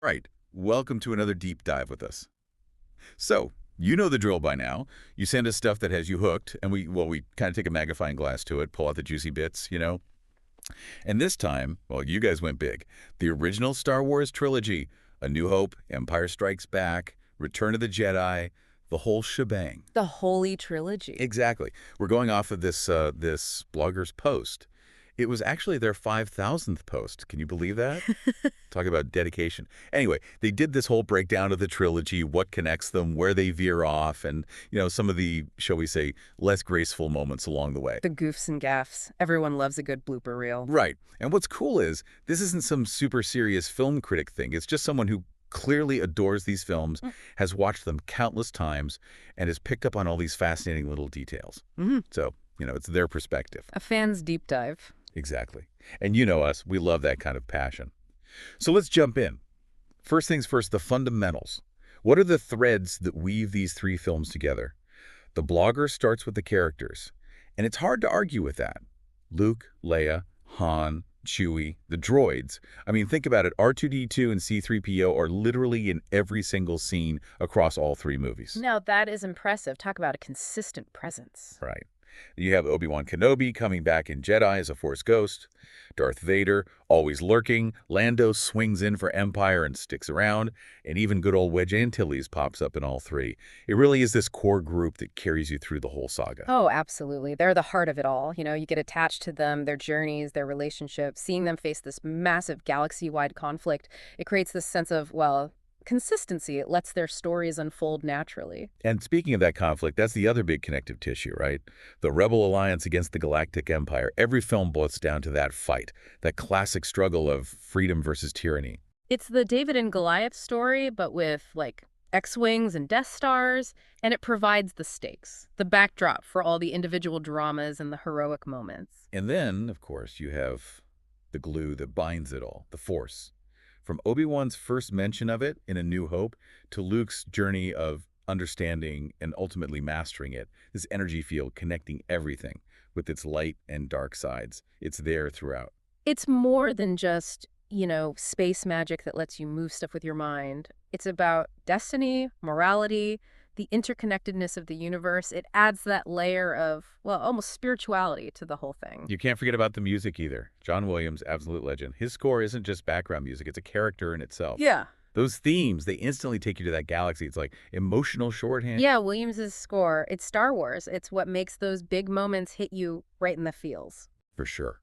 Right. Welcome to another deep dive with us. So, you know the drill by now. You send us stuff that has you hooked, and we kind of take a magnifying glass to it, pull out the juicy bits. And this time, well, you guys went big. The original Star Wars trilogy, A New Hope, Empire Strikes Back, Return of the Jedi, the whole shebang. The Holy Trilogy. Exactly. We're going off of this blogger's post. It was actually their 5,000th post. Can you believe that? Talk about dedication. Anyway, they did this whole breakdown of the trilogy, what connects them, where they veer off, and, some of the, shall we say, less graceful moments along the way. The goofs and gaffs. Everyone loves a good blooper reel. Right. And what's cool is this isn't some super serious film critic thing. It's just someone who clearly adores these films, has watched them countless times, and has picked up on all these fascinating little details. So, it's their perspective. A fan's deep dive. Exactly. And you know us, we love that kind of passion. So let's jump in. First things first, the fundamentals. What are the threads that weave these three films together? The blogger starts with the characters, and it's hard to argue with that. Luke, Leia, Han, Chewie, the droids. I mean, think about it. R2-D2 and C-3PO are literally in every single scene across all three movies. Now, that is impressive. Talk about a consistent presence. Right. You have Obi-Wan Kenobi coming back in Jedi as a Force ghost. Darth Vader, always lurking. Lando swings in for Empire and sticks around. And even good old Wedge Antilles pops up in all three. It really is this core group that carries you through the whole saga. Oh, absolutely. They're the heart of it all. You get attached to them, their journeys, their relationships, seeing them face this massive galaxy-wide conflict. It creates this sense of, well, consistency. It lets their stories unfold naturally. And speaking of that conflict, that's the other big connective tissue, right? The Rebel Alliance against the Galactic Empire. Every film boils down to that fight, that classic struggle of freedom versus tyranny. It's the David and Goliath story, but with, like, X-Wings and Death Stars, and it provides the stakes, the backdrop for all the individual dramas and the heroic moments. And then, of course, you have the glue that binds it all, the Force. From Obi-Wan's first mention of it in A New Hope to Luke's journey of understanding and ultimately mastering it, this energy field connecting everything with its light and dark sides. It's there throughout. It's more than just, space magic that lets you move stuff with your mind. It's about destiny, morality, the interconnectedness of the universe. It adds that layer of, well, almost spirituality to the whole thing. You can't forget about the music either. John Williams, absolute legend. His score isn't just background music, it's a character in itself. Yeah. Those themes, they instantly take you to that galaxy. It's like emotional shorthand. Yeah, Williams's score, it's Star Wars. It's what makes those big moments hit you right in the feels. For sure.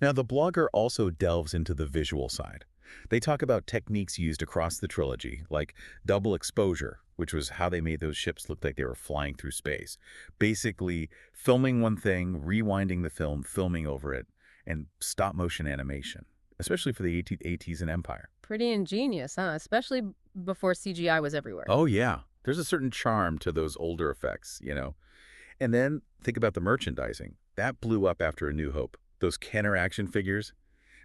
Now, the blogger also delves into the visual side. They talk about techniques used across the trilogy, like double exposure, which was how they made those ships look like they were flying through space. Basically, filming one thing, rewinding the film, filming over it, and stop-motion animation, especially for the ATs and Empire. Pretty ingenious, huh? Especially before CGI was everywhere. Oh, yeah. There's a certain charm to those older effects. And then think about the merchandising. That blew up after A New Hope. Those Kenner action figures.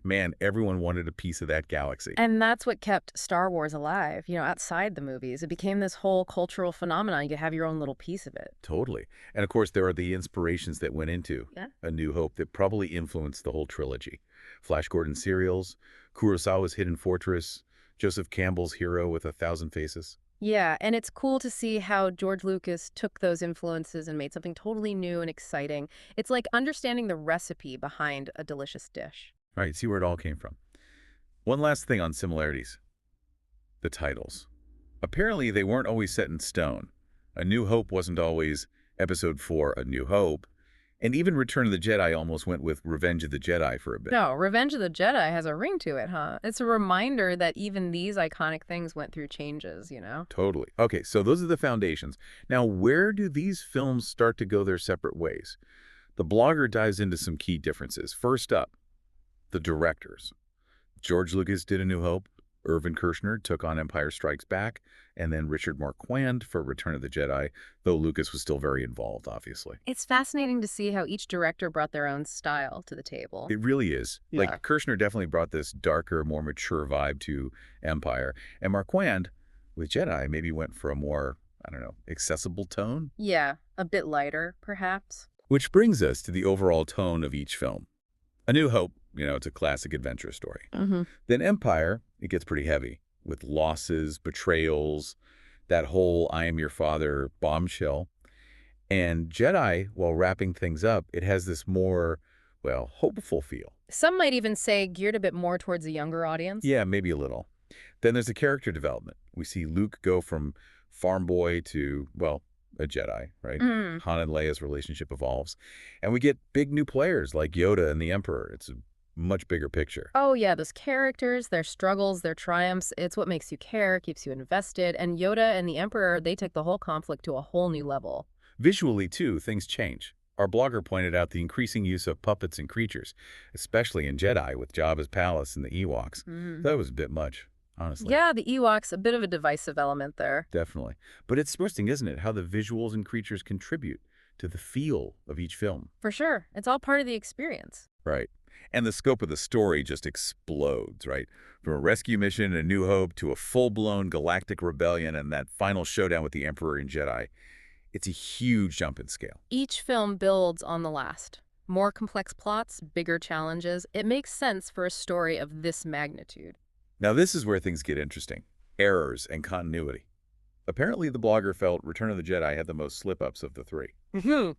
Man, everyone wanted a piece of that galaxy. And that's what kept Star Wars alive, outside the movies. It became this whole cultural phenomenon. You could have your own little piece of it. Totally. And of course, there are the inspirations that went into A New Hope that probably influenced the whole trilogy. Flash Gordon serials, Kurosawa's Hidden Fortress, Joseph Campbell's Hero with 1,000 Faces. Yeah, and it's cool to see how George Lucas took those influences and made something totally new and exciting. It's like understanding the recipe behind a delicious dish. Right, see where it all came from. One last thing on similarities. The titles. Apparently, they weren't always set in stone. A New Hope wasn't always Episode 4, A New Hope. And even Return of the Jedi almost went with Revenge of the Jedi for a bit. No, Revenge of the Jedi has a ring to it, huh? It's a reminder that even these iconic things went through changes. Totally. Okay, so those are the foundations. Now, where do these films start to go their separate ways? The blogger dives into some key differences. First up, the directors. George Lucas did A New Hope, Irvin Kershner took on Empire Strikes Back, and then Richard Marquand for Return of the Jedi, though Lucas was still very involved, obviously. It's fascinating to see how each director brought their own style to the table. It really is. Yeah. Like, Kershner definitely brought this darker, more mature vibe to Empire, and Marquand, with Jedi, maybe went for a more, I don't know, accessible tone? Yeah, a bit lighter, perhaps. Which brings us to the overall tone of each film. A New Hope, it's a classic adventure story. Then Empire, it gets pretty heavy. with losses, betrayals, that whole I am your father bombshell. And Jedi, while wrapping things up, it has this more, well, hopeful feel. Some might even say geared a bit more towards a younger audience. Yeah, maybe a little. Then there's the character development. We see Luke go from farm boy to, well, a Jedi, right? Mm. Han and Leia's relationship evolves. And we get big new players like Yoda and the Emperor. It's a much bigger picture. Oh, yeah, those characters, their struggles, their triumphs, it's what makes you care, keeps you invested. And Yoda and the Emperor, they take the whole conflict to a whole new level. Visually, too, things change. Our blogger pointed out the increasing use of puppets and creatures, especially in Jedi with Jabba's palace and the Ewoks. Mm. That was a bit much, honestly. Yeah, the Ewoks, a bit of a divisive element there. Definitely. But it's interesting, isn't it, how the visuals and creatures contribute to the feel of each film. For sure. It's all part of the experience. Right. And the scope of the story just explodes, right? From a rescue mission in A New Hope to a full-blown galactic rebellion and that final showdown with the Emperor and Jedi. It's a huge jump in scale. Each film builds on the last. More complex plots, bigger challenges. It makes sense for a story of this magnitude. Now this is where things get interesting. Errors and continuity. Apparently the blogger felt Return of the Jedi had the most slip-ups of the three.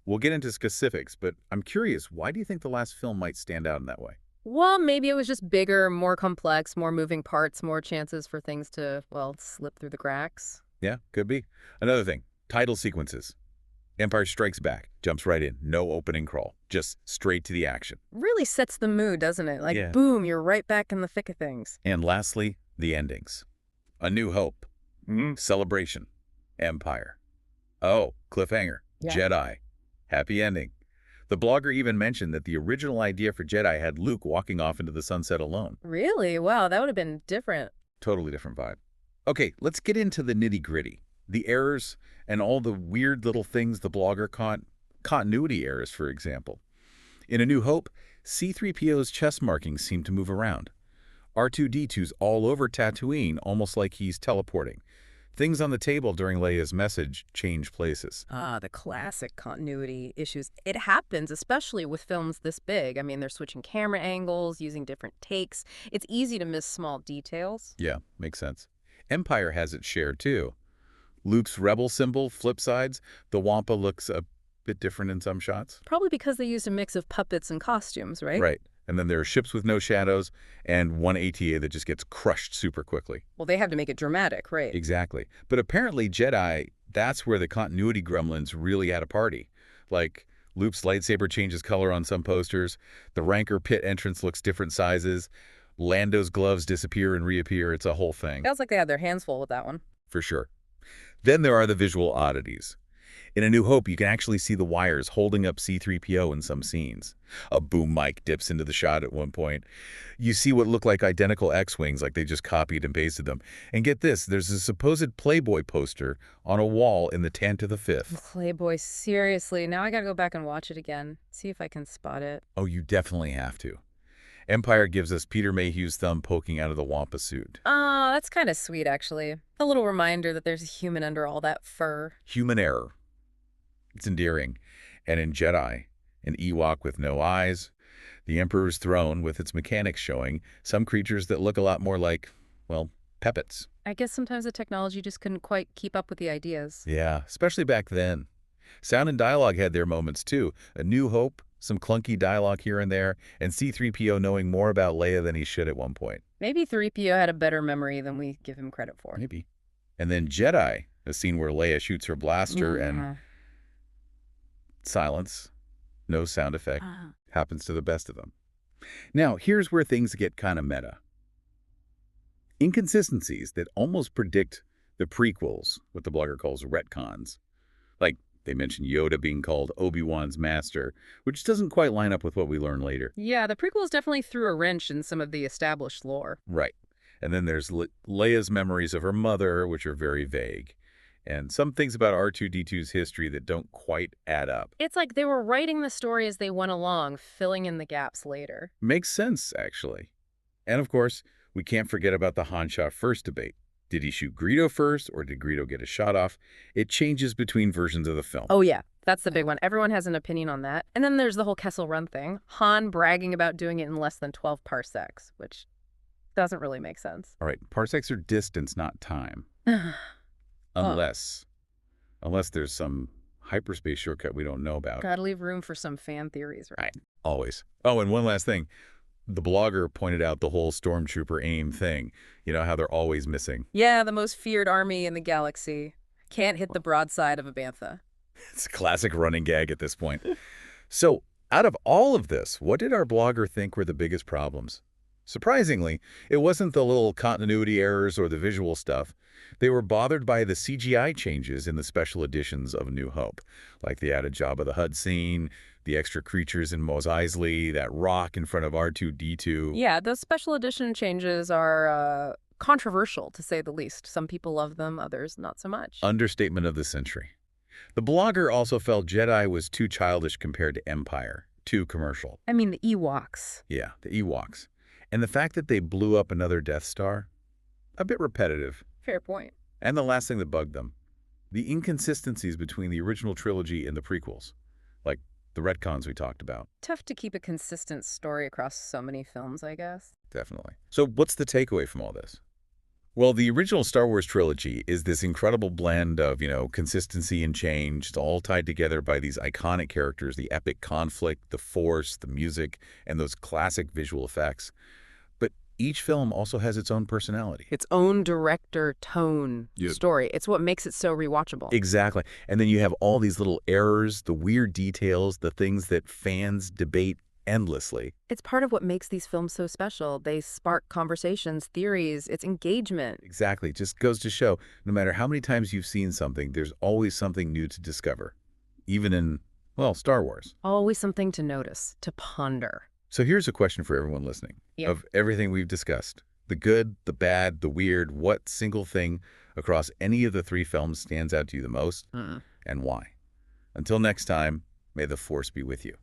We'll get into specifics, but I'm curious, why do you think the last film might stand out in that way? Well, maybe it was just bigger, more complex, more moving parts, more chances for things to, well, slip through the cracks. Yeah, could be. Another thing, title sequences. Empire Strikes Back jumps right in. No opening crawl. Just straight to the action. Really sets the mood, doesn't it? Like, Yeah. boom, you're right back in the thick of things. And lastly, the endings. A New Hope. Celebration. Empire. Oh, cliffhanger. Yeah. Jedi. Happy ending. The blogger even mentioned that the original idea for Jedi had Luke walking off into the sunset alone. Really? Wow, that would have been different. Totally different vibe. Okay, let's get into the nitty-gritty. The errors and all the weird little things the blogger caught. Continuity errors, for example. In A New Hope, C-3PO's chest markings seem to move around. R2-D2's all over Tatooine, almost like he's teleporting. Things on the table during Leia's message change places. Ah, the classic continuity issues. It happens, especially with films this big. I mean, they're switching camera angles, using different takes. It's easy to miss small details. Yeah, makes sense. Empire has its share, too. Luke's rebel symbol, flip sides, the Wampa looks a bit different in some shots. Probably because they used a mix of puppets and costumes, right? Right. And then there are ships with no shadows and one ATA that just gets crushed super quickly. Well, they have to make it dramatic, right? Exactly. But apparently Jedi, that's where the continuity gremlins really had a party. Like, Luke's lightsaber changes color on some posters, the Rancor pit entrance looks different sizes, Lando's gloves disappear and reappear. It's a whole thing. Sounds like they had their hands full with that one. For sure. Then there are the visual oddities. In A New Hope, you can actually see the wires holding up C-3PO in some scenes. A boom mic dips into the shot at one point. You see what look like identical X-Wings, like they just copied and pasted them. And get this, there's a supposed Playboy poster on a wall in the Tantive V. Playboy, seriously. Now I gotta go back and watch it again. See if I can spot it. Oh, you definitely have to. Empire gives us Peter Mayhew's thumb poking out of the Wampa suit. Oh, that's kind of sweet, actually. A little reminder that there's a human under all that fur. Human error. It's endearing. And in Jedi, an Ewok with no eyes, the Emperor's throne with its mechanics showing some creatures that look a lot more like, well, puppets. I guess sometimes the technology just couldn't quite keep up with the ideas. Yeah, especially back then. Sound and dialogue had their moments too. A New Hope, some clunky dialogue here and there, and C-3PO knowing more about Leia than he should at one point. Maybe 3PO had a better memory than we give him credit for. Maybe. And then Jedi, a scene where Leia shoots her blaster and silence, no sound effect, happens to the best of them. Now, here's where things get kind of meta. Inconsistencies that almost predict the prequels, what the blogger calls retcons. Like, they mention Yoda being called Obi-Wan's master, which doesn't quite line up with what we learn later. Yeah, the prequels definitely threw a wrench in some of the established lore. Right. And then there's Leia's memories of her mother, which are very vague. And some things about R2-D2's history that don't quite add up. It's like they were writing the story as they went along, filling in the gaps later. Makes sense, actually. And of course, we can't forget about the Han shot first debate. Did he shoot Greedo first, or did Greedo get a shot off? It changes between versions of the film. Oh yeah, that's the big one. Everyone has an opinion on that. And then there's the whole Kessel Run thing. Han bragging about doing it in less than 12 parsecs, which Doesn't really make sense. All right, parsecs are distance, not time. Huh. Unless there's some hyperspace shortcut we don't know about. Gotta leave room for some fan theories, right? Always. Oh, and one last thing. The blogger pointed out the whole stormtrooper aim thing. You know, how they're always missing. Yeah, the most feared army in the galaxy. Can't hit the broadside of a bantha. It's a classic running gag at this point. So, out of all of this, what did our blogger think were the biggest problems? Surprisingly, it wasn't the little continuity errors or the visual stuff. They were bothered by the CGI changes in the special editions of A New Hope, like the added Jabba the Hutt scene, the extra creatures in Mos Eisley, that rock in front of R2-D2. Yeah, those special edition changes are controversial, to say the least. Some people love them, others not so much. Understatement of the century. The blogger also felt Jedi was too childish compared to Empire, too commercial. I mean, the Ewoks. Yeah, the Ewoks. And the fact that they blew up another Death Star? A bit repetitive. Fair point. And the last thing that bugged them, the inconsistencies between the original trilogy and the prequels, like the retcons we talked about. Tough to keep a consistent story across so many films, I guess. Definitely. So what's the takeaway from all this? Well, the original Star Wars trilogy is this incredible blend of, consistency and change. It's all tied together by these iconic characters, the epic conflict, the Force, the music, and those classic visual effects. But each film also has its own personality. Its own director tone Yep. story. It's what makes it so rewatchable. Exactly. And then you have all these little errors, the weird details, the things that fans debate endlessly. It's part of what makes these films so special. They spark conversations, theories, it's engagement. Exactly. It just goes to show, no matter how many times you've seen something, there's always something new to discover. Even in, well, Star Wars. Always something to notice, to ponder. So here's a question for everyone listening. Yeah. Of everything we've discussed, the good, the bad, the weird, what single thing across any of the three films stands out to you the most, and why? Until next time, may the Force be with you.